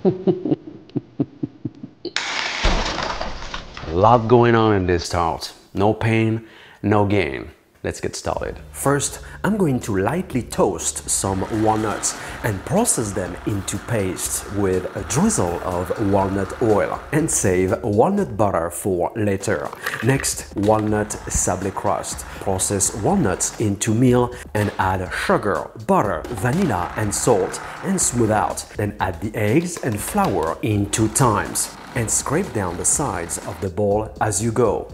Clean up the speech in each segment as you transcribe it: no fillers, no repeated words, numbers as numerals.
A lot going on in this tart. No pain, no gain. Let's get started. First, I'm going to lightly toast some walnuts and process them into paste with a drizzle of walnut oil and save walnut butter for later. Next, walnut sable crust. Process walnuts into meal and add sugar, butter, vanilla and salt and smooth out. Then add the eggs and flour in 2 times and scrape down the sides of the bowl as you go.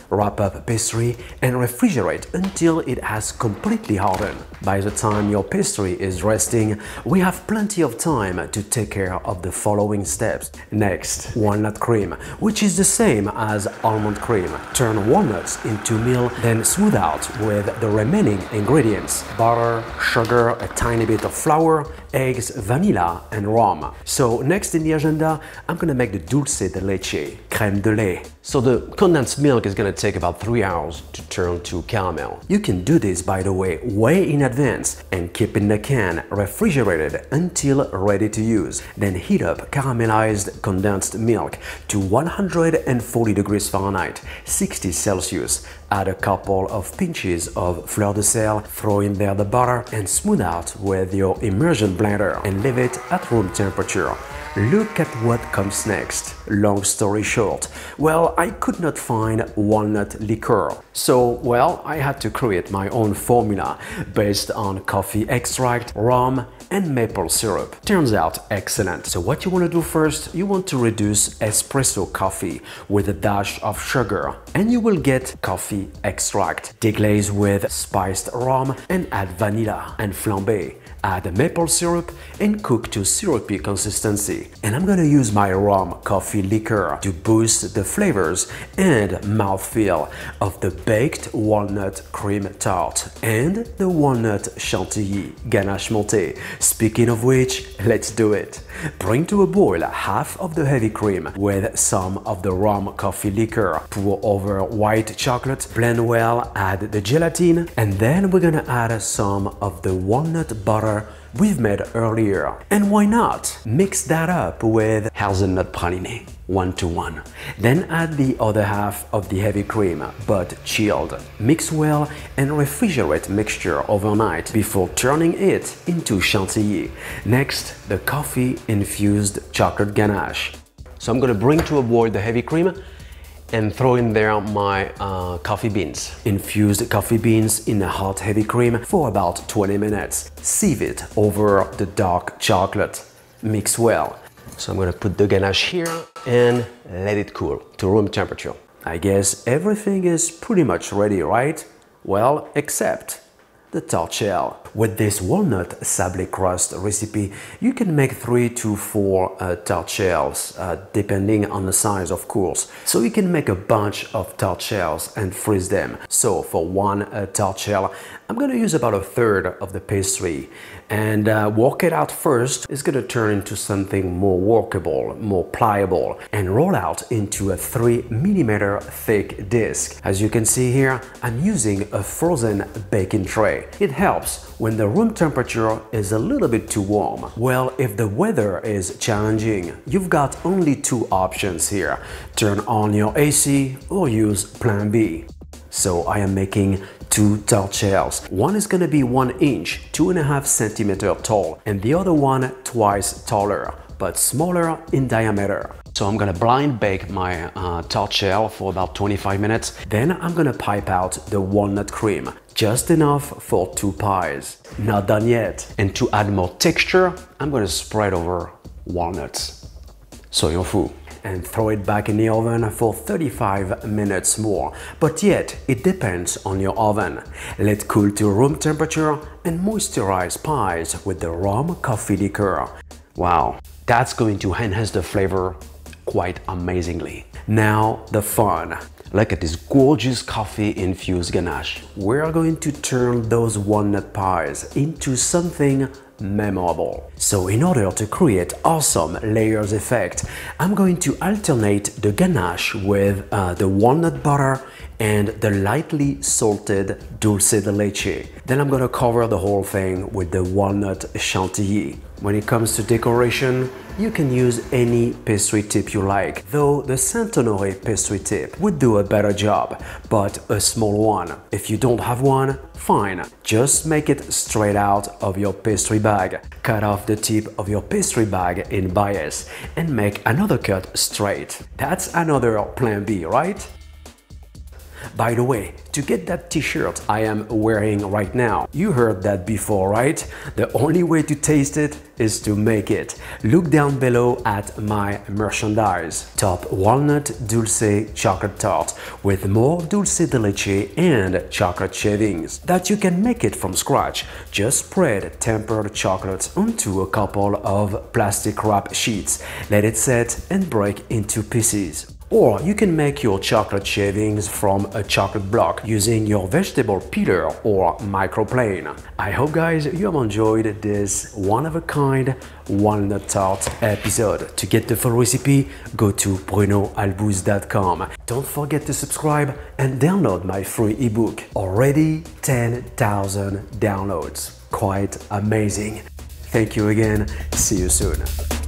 Wrap up pastry and refrigerate until it has completely hardened. By the time your pastry is resting, we have plenty of time to take care of the following steps. Next, walnut cream, which is the same as almond cream. Turn walnuts into meal, then smooth out with the remaining ingredients: butter, sugar, a tiny bit of flour, eggs, vanilla, and rum. So next in the agenda, I'm gonna make the dulce de leche, crème de lait. So the condensed milk is gonna take about 3 hours to turn to caramel. You can do this, by the way, way in advance and keep in the can refrigerated until ready to use. Then heat up caramelized condensed milk to 140 degrees Fahrenheit, 60 Celsius. Add a couple of pinches of fleur de sel, throw in there the butter and smooth out with your immersion blender and leave it at room temperature. Look at what comes next. Long story short, well, I could not find walnut liqueur. So, well, I had to create my own formula based on coffee extract, rum, and maple syrup. Turns out excellent. So what you want to do first, you want to reduce espresso coffee with a dash of sugar and you will get coffee extract. Deglaze with spiced rum and add vanilla and flambe. Add maple syrup and cook to syrupy consistency. And I'm gonna use my rum coffee liqueur to boost the flavors and mouthfeel of the baked walnut cream tart and the walnut chantilly ganache montée. Speaking of which, let's do it. Bring to a boil half of the heavy cream with some of the rum coffee liqueur. Pour over white chocolate, blend well, add the gelatin, and then we're gonna add some of the walnut butter we've made earlier. And why not? Mix that up with hazelnut praline, 1:1. Then add the other half of the heavy cream, but chilled. Mix well and refrigerate mixture overnight before turning it into chantilly. Next, the coffee-infused chocolate ganache. So I'm gonna bring to a boil the heavy cream and throw in there my coffee beans. Infused coffee beans in a hot heavy cream for about 20 minutes. Sieve it over the dark chocolate. Mix well. So I'm gonna put the ganache here and let it cool to room temperature. I guess everything is pretty much ready, right? Well, except the tart shell. With this walnut sable crust recipe, you can make 3 to 4 tart shells, depending on the size, of course. So you can make a bunch of tart shells and freeze them. So for one tart shell, I'm gonna use about 1/3 of the pastry and work it out first. It's gonna turn into something more workable, more pliable, and roll out into a 3 mm thick disc. As you can see here, I'm using a frozen baking tray. It helps when the room temperature is a little bit too warm. Well, if the weather is challenging, you've got only 2 options here. Turn on your AC or use Plan B. So I am making 2 tart shells. One is gonna be 1 inch, 2.5 centimeters tall, and the other one twice taller, but smaller in diameter. So I'm gonna blind bake my tart shell for about 25 minutes. Then I'm gonna pipe out the walnut cream, just enough for 2 pies. Not done yet. And to add more texture, I'm gonna spread over walnuts. Soyons-fous. And throw it back in the oven for 35 minutes more. But yet, it depends on your oven. Let cool to room temperature and moisturize pies with the rum coffee liqueur. Wow, that's going to enhance the flavor quite amazingly. Now, the fun. Look at this gorgeous coffee-infused ganache. We're going to turn those walnut pies into something memorable. So in order to create awesome layers effect, I'm going to alternate the ganache with the walnut butter and the lightly salted dulce de leche. Then I'm gonna cover the whole thing with the walnut chantilly. When it comes to decoration, you can use any pastry tip you like, though the Saint-Honoré pastry tip would do a better job, but a small one. If you don't have one, fine, just make it straight out of your pastry bag. Cut off the tip of your pastry bag in bias and make another cut straight. That's another plan B, right? By the way, to get that t-shirt I am wearing right now, you heard that before, right? The only way to taste it is to make it. Look down below at my merchandise. Top Walnut Dulce chocolate tart with more dulce de leche and chocolate shavings that you can make it from scratch. Just spread tempered chocolate onto a couple of plastic wrap sheets, let it set and break into pieces. Or you can make your chocolate shavings from a chocolate block using your vegetable peeler or microplane. I hope guys you have enjoyed this one-of-a-kind walnut tart episode. To get the full recipe, go to brunoalbouze.com. Don't forget to subscribe and download my free ebook. Already 10,000 downloads. Quite amazing. Thank you again. See you soon.